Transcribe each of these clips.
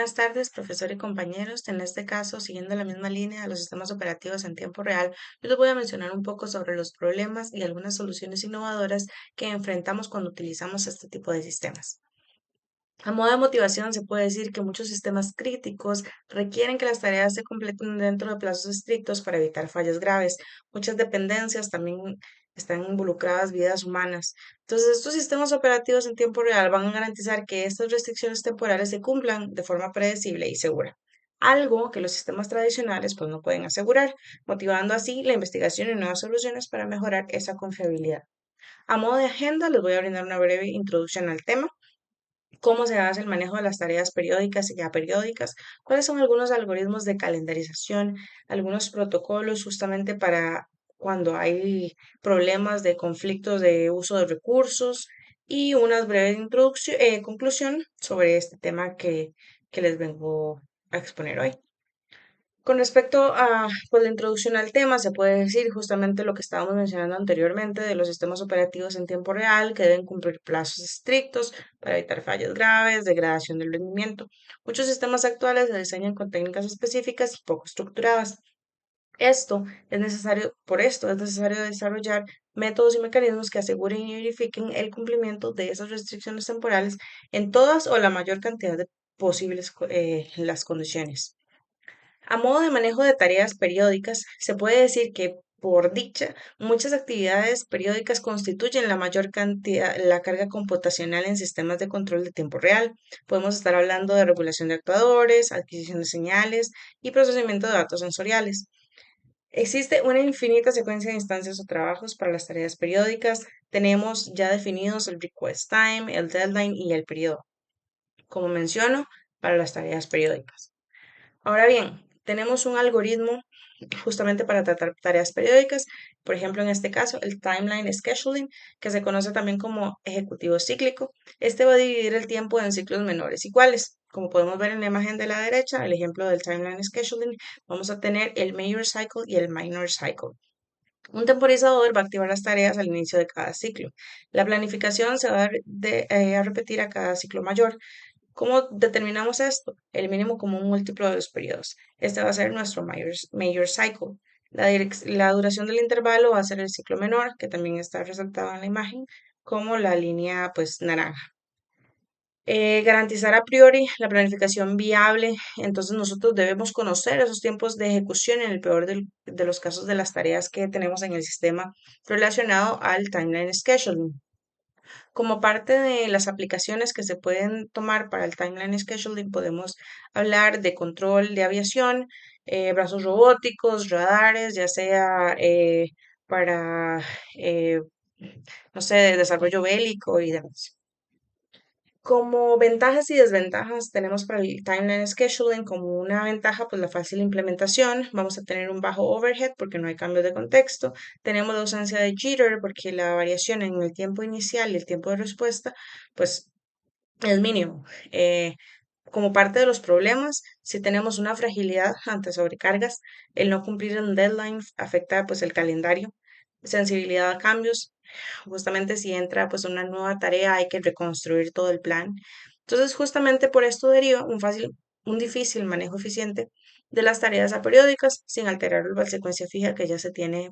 Buenas tardes, profesor y compañeros. En este caso, siguiendo la misma línea de los sistemas operativos en tiempo real, yo les voy a mencionar un poco sobre los problemas y algunas soluciones innovadoras que enfrentamos cuando utilizamos este tipo de sistemas. A modo de motivación, se puede decir que muchos sistemas críticos requieren que las tareas se completen dentro de plazos estrictos para evitar fallas graves. Muchas dependencias también están involucradas vidas humanas. Entonces, estos sistemas operativos en tiempo real van a garantizar que estas restricciones temporales se cumplan de forma predecible y segura. Algo que los sistemas tradicionales pues no pueden asegurar, motivando así la investigación y nuevas soluciones para mejorar esa confiabilidad. A modo de agenda, les voy a brindar una breve introducción al tema, cómo se hace el manejo de las tareas periódicas y aperiódicas, cuáles son algunos algoritmos de calendarización, algunos protocolos justamente para cuando hay problemas de conflictos de uso de recursos y una breve introducción, conclusión sobre este tema que les vengo a exponer hoy. Con respecto a pues, la introducción al tema, se puede decir justamente lo que estábamos mencionando anteriormente de los sistemas operativos en tiempo real que deben cumplir plazos estrictos para evitar fallas graves, degradación del rendimiento. Muchos sistemas actuales se diseñan con técnicas específicas y poco estructuradas. Por esto es necesario desarrollar métodos y mecanismos que aseguren y verifiquen el cumplimiento de esas restricciones temporales en todas o la mayor cantidad de posibles las condiciones. A modo de manejo de tareas periódicas, se puede decir que, por dicha, muchas actividades periódicas constituyen la mayor cantidad, la carga computacional en sistemas de control de tiempo real. Podemos estar hablando de regulación de actuadores, adquisición de señales y procesamiento de datos sensoriales. Existe una infinita secuencia de instancias o trabajos para las tareas periódicas. Tenemos ya definidos el request time, el deadline y el periodo, como menciono, para las tareas periódicas. Ahora bien, tenemos un algoritmo justamente para tratar tareas periódicas, por ejemplo, en este caso, el timeline scheduling, que se conoce también como ejecutivo cíclico. Este va a dividir el tiempo en ciclos menores iguales. Como podemos ver en la imagen de la derecha, el ejemplo del timeline scheduling, vamos a tener el major cycle y el minor cycle. Un temporizador va a activar las tareas al inicio de cada ciclo. La planificación se va a repetir a cada ciclo mayor. ¿Cómo determinamos esto? El mínimo común múltiplo de los periodos. Este va a ser nuestro major cycle. La duración del intervalo va a ser el ciclo menor, que también está resaltado en la imagen, como la línea pues naranja. Garantizar a priori la planificación viable, entonces nosotros debemos conocer esos tiempos de ejecución en el peor de los casos de las tareas que tenemos en el sistema relacionado al timeline scheduling. Como parte de las aplicaciones que se pueden tomar para el timeline scheduling, podemos hablar de control de aviación, brazos robóticos, radares, ya sea para, eh, no sé, desarrollo bélico y demás. Como ventajas y desventajas tenemos para el timeline scheduling como una ventaja, pues la fácil implementación. Vamos a tener un bajo overhead porque no hay cambios de contexto. Tenemos la ausencia de jitter porque la variación en el tiempo inicial y el tiempo de respuesta, pues es mínimo. Como parte de los problemas, si tenemos una fragilidad ante sobrecargas, el no cumplir un deadline afecta pues el calendario, sensibilidad a cambios. Justamente si entra pues una nueva tarea hay que reconstruir todo el plan. Entonces, justamente por esto deriva un difícil manejo eficiente de las tareas aperiódicas sin alterar la secuencia fija que ya se tiene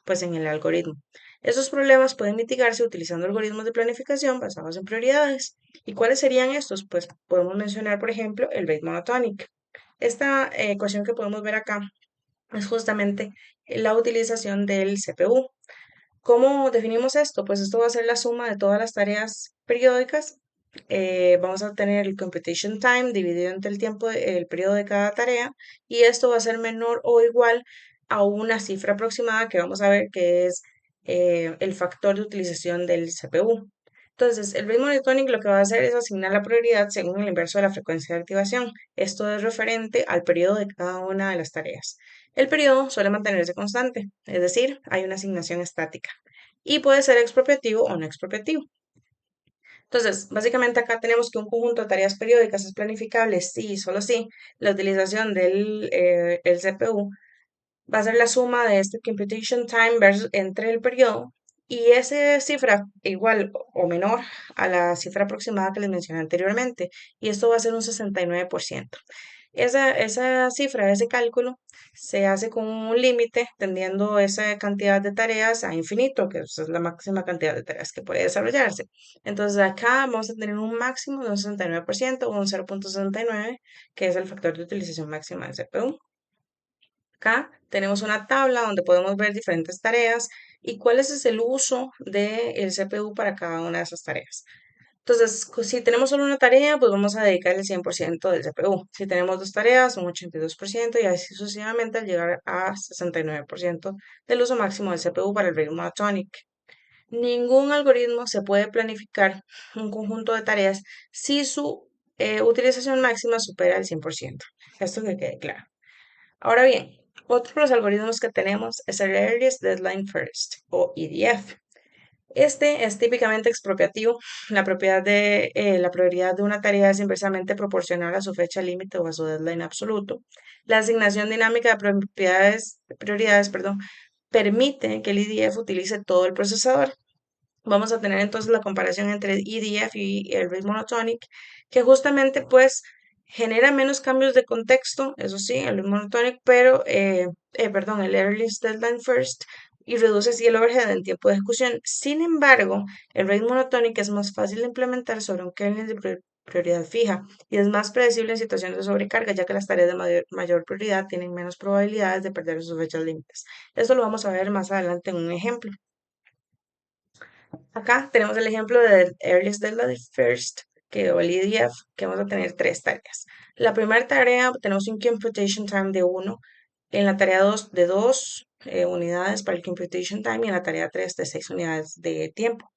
pues en el algoritmo. Esos problemas pueden mitigarse utilizando algoritmos de planificación basados en prioridades. ¿Y cuáles serían estos? Pues podemos mencionar, por ejemplo, el rate monotonic. Esta ecuación que podemos ver acá es justamente la utilización del CPU. ¿Cómo definimos esto? Pues esto va a ser la suma de todas las tareas periódicas. Vamos a tener el computation time dividido entre el periodo de cada tarea, y esto va a ser menor o igual a una cifra aproximada que vamos a ver que es el factor de utilización del CPU. Entonces, el rate monotonic lo que va a hacer es asignar la prioridad según el inverso de la frecuencia de activación. Esto es referente al periodo de cada una de las tareas. El periodo suele mantenerse constante, es decir, hay una asignación estática y puede ser expropiativo o no expropiativo. Entonces, básicamente acá tenemos que un conjunto de tareas periódicas es planificable si, solo si, la utilización del el CPU va a ser la suma de este computation time entre el periodo y esa cifra igual o menor a la cifra aproximada que les mencioné anteriormente, y esto va a ser un 69%. Esa cifra, ese cálculo, se hace con un límite tendiendo esa cantidad de tareas a infinito, que es la máxima cantidad de tareas que puede desarrollarse. Entonces acá vamos a tener un máximo de un 69% o un 0,69, que es el factor de utilización máxima del CPU. Acá tenemos una tabla donde podemos ver diferentes tareas y cuál es el uso del CPU para cada una de esas tareas. Entonces, si tenemos solo una tarea, pues vamos a dedicar el 100% del CPU. Si tenemos dos tareas, un 82% y así sucesivamente al llegar a 69% del uso máximo del CPU para el ritmo monotonic. Ningún algoritmo se puede planificar un conjunto de tareas si su utilización máxima supera el 100%. Esto que quede claro. Ahora bien, otro de los algoritmos que tenemos es el Earliest Deadline First o EDF. Este es típicamente expropiativo. La prioridad de una tarea es inversamente proporcional a su fecha límite o a su deadline absoluto. La asignación dinámica de prioridades, perdón, permite que el EDF utilice todo el procesador. Vamos a tener entonces la comparación entre EDF y el Rate Monotonic, que justamente pues genera menos cambios de contexto, eso sí, el Rate Monotonic, pero, perdón, el Earliest Deadline First, y reduce así el overhead en tiempo de ejecución. Sin embargo, el Rate Monotonic es más fácil de implementar sobre un kernel de prioridad fija y es más predecible en situaciones de sobrecarga, ya que las tareas de mayor prioridad tienen menos probabilidades de perder sus fechas límites. Esto lo vamos a ver más adelante en un ejemplo. Acá tenemos el ejemplo del Earliest Deadline First, o el EDF, que vamos a tener tres tareas. La primera tarea tenemos un computation time de 1, en la tarea 2 de 2 unidades para el computation time y en la tarea 3 de 6 unidades de tiempo.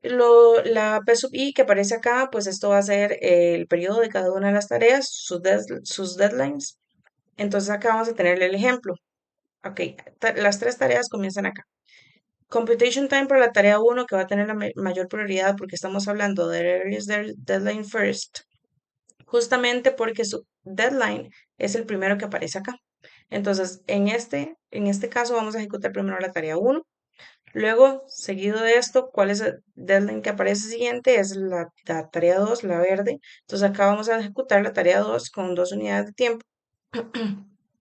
La P sub i que aparece acá, pues esto va a ser el periodo de cada una de las tareas, sus deadlines. Entonces acá vamos a tener el ejemplo. Ok, las tres tareas comienzan acá. Computation time para la tarea 1 que va a tener la mayor prioridad porque estamos hablando de earliest deadline first, justamente porque su deadline es el primero que aparece acá. Entonces, en este caso vamos a ejecutar primero la tarea 1, luego, seguido de esto, ¿cuál es el deadline que aparece siguiente? Es la tarea 2, la verde. Entonces acá vamos a ejecutar la tarea 2 con 2 unidades de tiempo.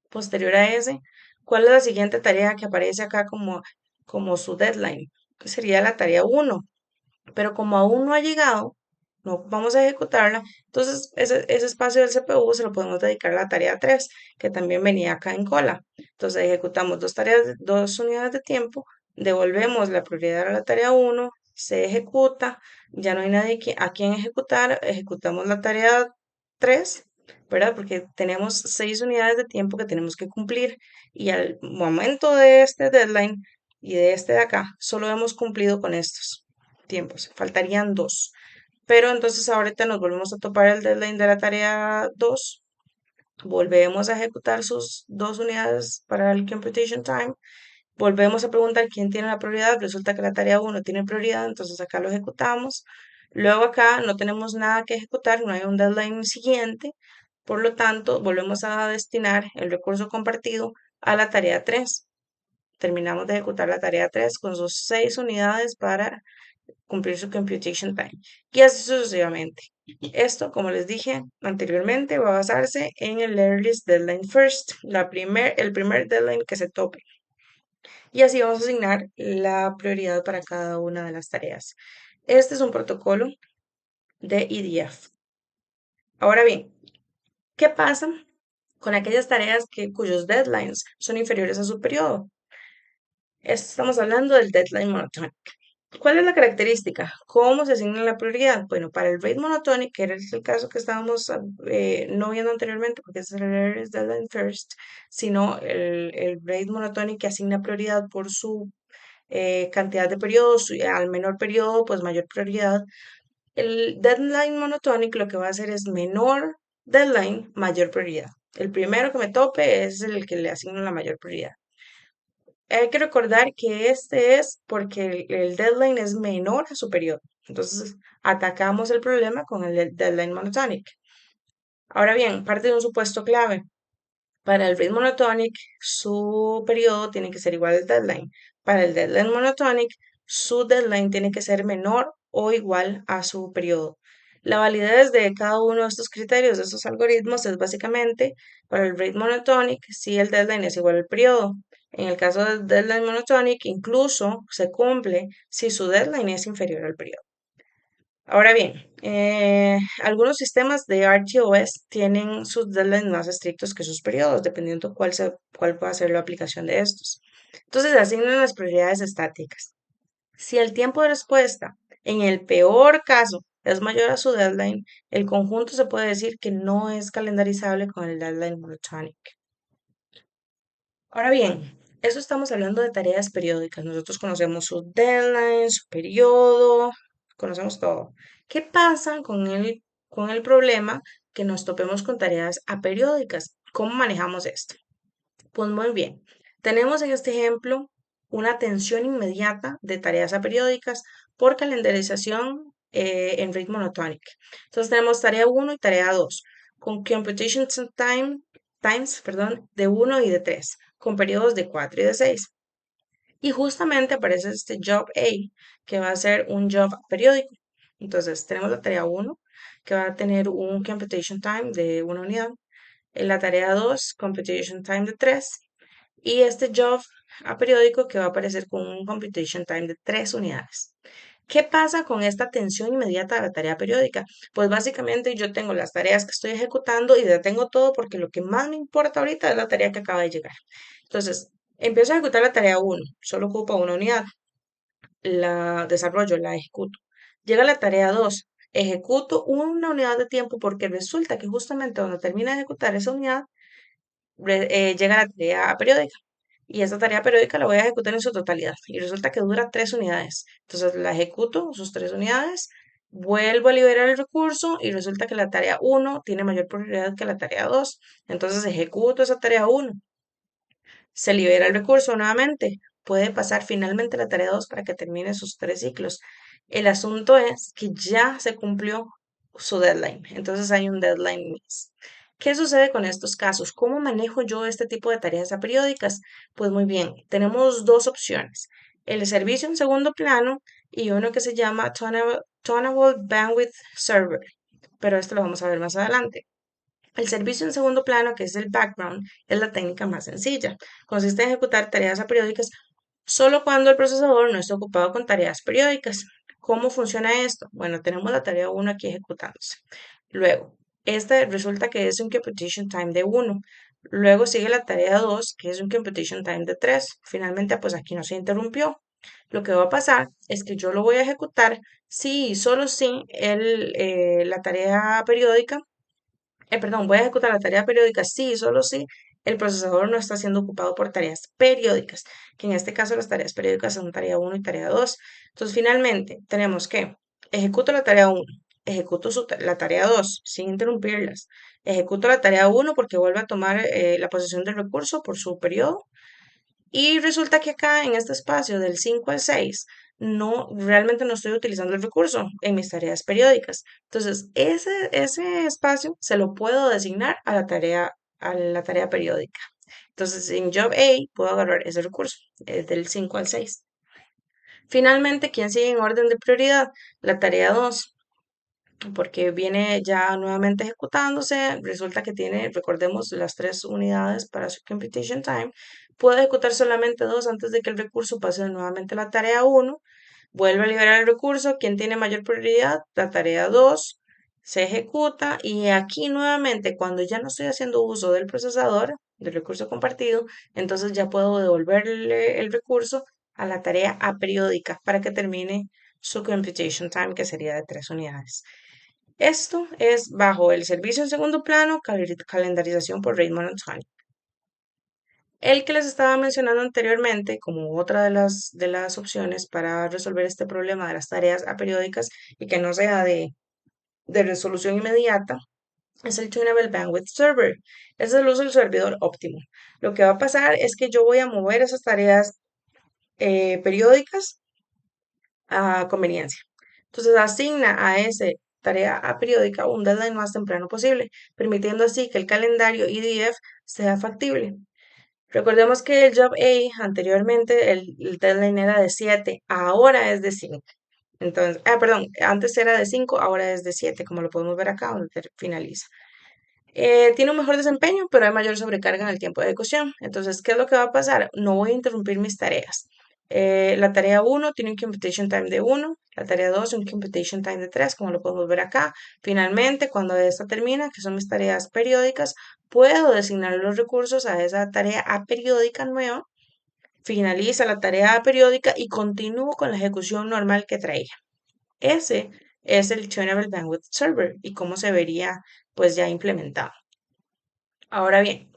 Posterior a ese, ¿cuál es la siguiente tarea que aparece acá como su deadline? Que sería la tarea 1, pero como aún no ha llegado, no vamos a ejecutarla, entonces ese espacio del CPU se lo podemos dedicar a la tarea 3, que también venía acá en cola. Entonces ejecutamos dos tareas, dos unidades de tiempo, devolvemos la prioridad a la tarea 1, se ejecuta, ya no hay nadie a quien ejecutar, ejecutamos la tarea 3, ¿verdad? Porque tenemos 6 unidades de tiempo que tenemos que cumplir y al momento de este deadline y de este de acá, solo hemos cumplido con estos tiempos, faltarían dos. Pero entonces ahorita nos volvemos a topar el deadline de la tarea 2, volvemos a ejecutar sus dos unidades para el computation time, volvemos a preguntar quién tiene la prioridad, resulta que la tarea 1 tiene prioridad, entonces acá lo ejecutamos. Luego acá no tenemos nada que ejecutar, no hay un deadline siguiente, por lo tanto volvemos a destinar el recurso compartido a la tarea 3. Terminamos de ejecutar la tarea 3 con sus 6 unidades para cumplir su computation time y así sucesivamente. Esto, como les dije anteriormente, va a basarse en el earliest deadline first, el primer deadline que se tope. Y así vamos a asignar la prioridad para cada una de las tareas. Este es un protocolo de EDF. Ahora bien, ¿qué pasa con aquellas tareas cuyos deadlines son inferiores a su periodo? Estamos hablando del deadline monotonic. ¿Cuál es la característica? ¿Cómo se asigna la prioridad? Bueno, para el rate monotonic, que era el caso que estábamos no viendo anteriormente, porque es el earliest deadline first, sino el rate monotonic que asigna prioridad por su cantidad de periodos, y al menor periodo, pues mayor prioridad. El deadline monotonic lo que va a hacer es menor deadline, mayor prioridad. El primero que me tope es el que le asigno la mayor prioridad. Hay que recordar que este es porque el deadline es menor a su periodo. Entonces, atacamos el problema con el deadline monotonic. Ahora bien, parte de un supuesto clave. Para el rate monotonic, su periodo tiene que ser igual al deadline. Para el deadline monotonic, su deadline tiene que ser menor o igual a su periodo. La validez de cada uno de estos criterios, de estos algoritmos, es básicamente para el rate monotonic si el deadline es igual al periodo. En el caso del deadline monotonic, incluso se cumple si su deadline es inferior al periodo. Ahora bien, algunos sistemas de RTOS tienen sus deadlines más estrictos que sus periodos, dependiendo cuál pueda ser la aplicación de estos. Entonces, asignan las prioridades estáticas. Si el tiempo de respuesta, en el peor caso, es mayor a su deadline, el conjunto se puede decir que no es calendarizable con el deadline monotonic. Ahora bien, eso estamos hablando de tareas periódicas. Nosotros conocemos su deadline, su periodo, conocemos todo. ¿Qué pasa con el problema que nos topemos con tareas aperiódicas? ¿Cómo manejamos esto? Pues muy bien. Tenemos en este ejemplo una atención inmediata de tareas aperiódicas por calendarización en rate monotonic. Entonces tenemos tarea 1 y tarea 2 con times, perdón, de 1 y de 3 con periodos de 4 y de 6. Y justamente aparece este job A, que va a ser un job periódico. Entonces tenemos la tarea 1, que va a tener un computation time de 1 unidad. En la tarea 2, computation time de 3 y este job periódico que va a aparecer con un computation time de 3 unidades. ¿Qué pasa con esta atención inmediata de la tarea periódica? Pues básicamente yo tengo las tareas que estoy ejecutando y detengo todo porque lo que más me importa ahorita es la tarea que acaba de llegar. Entonces, empiezo a ejecutar la tarea 1, solo ocupa 1 unidad, la desarrollo, la ejecuto. Llega la tarea 2, ejecuto 1 unidad de tiempo porque resulta que justamente cuando termina de ejecutar esa unidad, llega la tarea periódica y esta tarea periódica la voy a ejecutar en su totalidad y resulta que dura 3 unidades. Entonces la ejecuto, sus 3 unidades, vuelvo a liberar el recurso y resulta que la tarea 1 tiene mayor prioridad que la tarea 2. Entonces ejecuto esa tarea 1, se libera el recurso nuevamente, puede pasar finalmente la tarea 2 para que termine sus 3 ciclos. El asunto es que ya se cumplió su deadline, entonces hay un deadline miss. ¿Qué sucede con estos casos? ¿Cómo manejo yo este tipo de tareas aperiódicas? Pues muy bien, tenemos dos opciones. El servicio en segundo plano y uno que se llama Tunable Bandwidth Server, pero esto lo vamos a ver más adelante. El servicio en segundo plano, que es el background, es la técnica más sencilla. Consiste en ejecutar tareas aperiódicas solo cuando el procesador no está ocupado con tareas periódicas. ¿Cómo funciona esto? Bueno, tenemos la tarea 1 aquí ejecutándose. Luego, esta resulta que es un computation time de 1. Luego sigue la tarea 2, que es un computation time de 3. Finalmente, pues aquí no se interrumpió. Lo que va a pasar es que yo lo voy a ejecutar si y solo si la tarea periódica perdón, voy a ejecutar la tarea periódica sí y solo si el procesador no está siendo ocupado por tareas periódicas, que en este caso las tareas periódicas son tarea 1 y tarea 2. Entonces, finalmente, tenemos que ejecuto la tarea 1, ejecuto la tarea 2 sin interrumpirlas, ejecuto la tarea 1 porque vuelve a tomar la posesión del recurso por su periodo y resulta que acá en este espacio del 5 al 6 realmente no estoy utilizando el recurso en mis tareas periódicas. Entonces, ese espacio se lo puedo designar a la tarea periódica. Entonces, en Job A puedo agarrar ese recurso, del 5 al 6. Finalmente, ¿quién sigue en orden de prioridad? La tarea 2 porque viene ya nuevamente ejecutándose, resulta que tiene, recordemos, las 3 unidades para su computation time, puede ejecutar solamente 2 antes de que el recurso pase nuevamente a la tarea 1, vuelve a liberar el recurso, ¿quién tiene mayor prioridad? La tarea 2 se ejecuta y aquí nuevamente cuando ya no estoy haciendo uso del procesador, del recurso compartido, entonces ya puedo devolverle el recurso a la tarea aperiódica para que termine su computation time, que sería de 3 unidades. Esto es bajo el servicio en segundo plano, calendarización por rate monotonic. El que les estaba mencionando anteriormente como otra de las opciones para resolver este problema de las tareas aperiódicas y que no sea de resolución inmediata es el Tunable Bandwidth Server. Ese es el uso del servidor óptimo. Lo que va a pasar es que yo voy a mover esas tareas periódicas a conveniencia. Entonces asigna a ese tarea aperiódica un deadline más temprano posible, permitiendo así que el calendario EDF sea factible. Recordemos que el Job A anteriormente el deadline era de 7, ahora es de 5. Entonces, perdón, antes era de 5, ahora es de 7, como lo podemos ver acá donde finaliza. Tiene un mejor desempeño, pero hay mayor sobrecarga en el tiempo de ejecución. Entonces, ¿qué es lo que va a pasar? No voy a interrumpir mis tareas. La tarea 1 tiene un computation time de 1, la tarea 2 un computation time de 3, como lo podemos ver acá. Finalmente, cuando esta termina, que son mis tareas periódicas, puedo designar los recursos a esa tarea aperiódica nueva, finaliza la tarea periódica y continúo con la ejecución normal que traía. Ese es el Tunable Bandwidth Server y cómo se vería pues ya implementado. Ahora bien,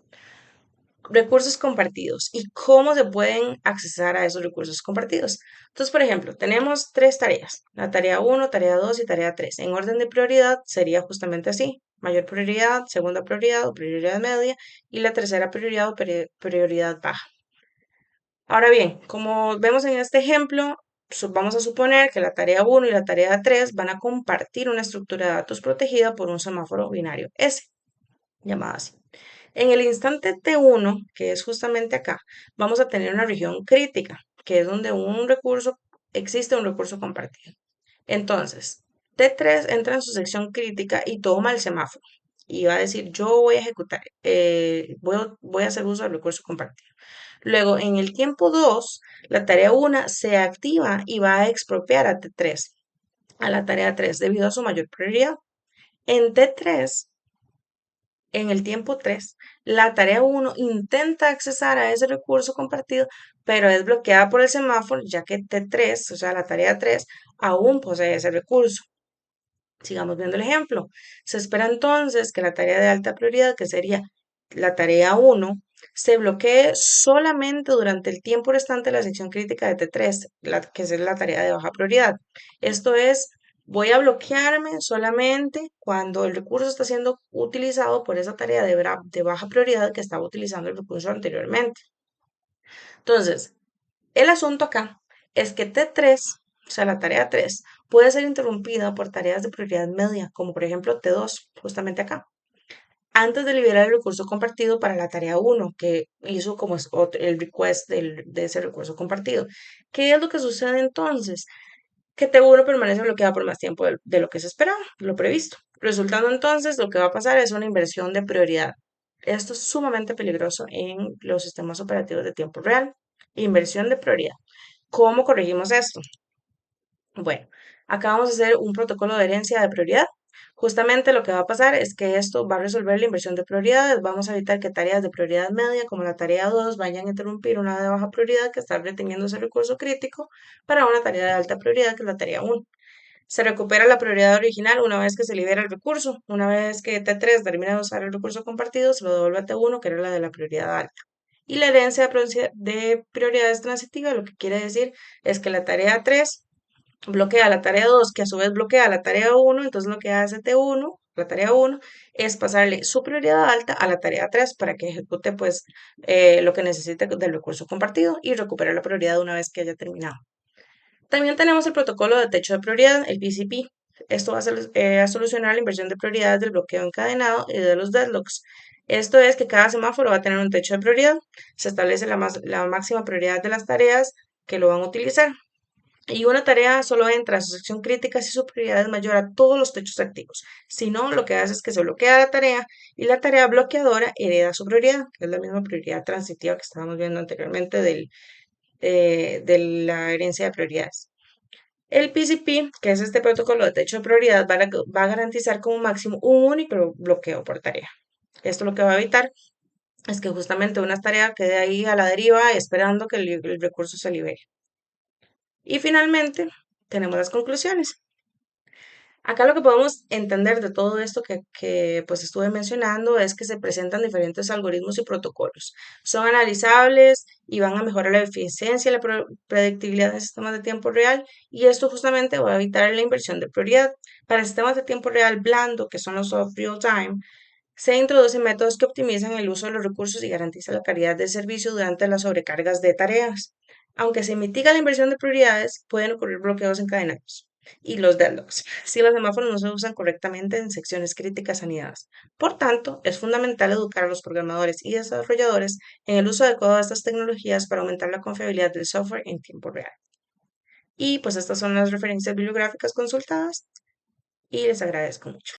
recursos compartidos y cómo se pueden accesar a esos recursos compartidos. Entonces, por ejemplo, tenemos tres tareas, la tarea 1, tarea 2 y tarea 3. En orden de prioridad sería justamente así, mayor prioridad, segunda prioridad o prioridad media y la tercera prioridad o prioridad baja. Ahora bien, como vemos en este ejemplo, vamos a suponer que la tarea 1 y la tarea 3 van a compartir una estructura de datos protegida por un semáforo binario S, llamada así. En el instante T1, que es justamente acá, vamos a tener una región crítica, que es donde existe un recurso compartido. Entonces, T3 entra en su sección crítica y toma el semáforo y va a decir, yo voy a ejecutar, voy a hacer uso del recurso compartido. Luego, en el tiempo 2, la tarea 1 se activa y va a expropiar a T3, a la tarea 3, debido a su mayor prioridad. En T3, en el tiempo 3, la tarea 1 intenta accesar a ese recurso compartido, pero es bloqueada por el semáforo, ya que T3, o sea, la tarea 3, aún posee ese recurso. Sigamos viendo el ejemplo. Se espera entonces que la tarea de alta prioridad, que sería la tarea 1, se bloquee solamente durante el tiempo restante de la sección crítica de T3, que es la tarea de baja prioridad. Esto es, voy a bloquearme solamente cuando el recurso está siendo utilizado por esa tarea de baja prioridad que estaba utilizando el recurso anteriormente. Entonces, el asunto acá es que T3, o sea, la tarea 3, puede ser interrumpida por tareas de prioridad media, como por ejemplo T2, justamente acá, antes de liberar el recurso compartido para la tarea 1, que hizo como el request de ese recurso compartido. ¿Qué es lo que sucede entonces? Que T1 permanece bloqueada por más tiempo de lo que se esperaba, lo previsto. Resultando entonces, lo que va a pasar es una inversión de prioridad. Esto es sumamente peligroso en los sistemas operativos de tiempo real. Inversión de prioridad. ¿Cómo corregimos esto? Bueno, acá vamos a hacer un protocolo de herencia de prioridad. Justamente lo que va a pasar es que esto va a resolver la inversión de prioridades. Vamos a evitar que tareas de prioridad media, como la tarea 2, vayan a interrumpir una de baja prioridad que está reteniendo ese recurso crítico para una tarea de alta prioridad, que es la tarea 1. Se recupera la prioridad original una vez que se libera el recurso. Una vez que T3 termina de usar el recurso compartido, se lo devuelve a T1, que era la de la prioridad alta. Y la herencia de prioridades transitiva lo que quiere decir es que la tarea 3 bloquea la tarea 2, que a su vez bloquea la tarea 1, entonces lo que hace T1, la tarea 1, es pasarle su prioridad alta a la tarea 3 para que ejecute pues lo que necesite del recurso compartido y recupere la prioridad una vez que haya terminado. También tenemos el protocolo de techo de prioridad, el PCP. Esto va a solucionar la inversión de prioridades del bloqueo encadenado y de los deadlocks. Esto es que cada semáforo va a tener un techo de prioridad. Se establece la máxima prioridad de las tareas que lo van a utilizar. Y una tarea solo entra a su sección crítica si su prioridad es mayor a todos los techos activos. Si no, lo que hace es que se bloquea la tarea y la tarea bloqueadora hereda su prioridad, que es la misma prioridad transitiva que estábamos viendo anteriormente de la herencia de prioridades. El PCP, que es este protocolo de techo de prioridad, va a garantizar como máximo un único bloqueo por tarea. Esto lo que va a evitar es que justamente una tarea quede ahí a la deriva esperando que el recurso se libere. Y finalmente, tenemos las conclusiones. Acá lo que podemos entender de todo esto que pues estuve mencionando es que se presentan diferentes algoritmos y protocolos. Son analizables y van a mejorar la eficiencia y la predictibilidad de sistemas de tiempo real y esto justamente va a evitar la inversión de prioridad. Para sistemas de tiempo real blando, que son los soft real time, se introducen métodos que optimizan el uso de los recursos y garantizan la calidad del servicio durante las sobrecargas de tareas. Aunque se mitiga la inversión de prioridades, pueden ocurrir bloqueos encadenados. y los deadlocks, si los semáforos no se usan correctamente en secciones críticas anidadas. Por tanto, es fundamental educar a los programadores y desarrolladores en el uso adecuado de estas tecnologías para aumentar la confiabilidad del software en tiempo real. Y pues estas son las referencias bibliográficas consultadas y les agradezco mucho.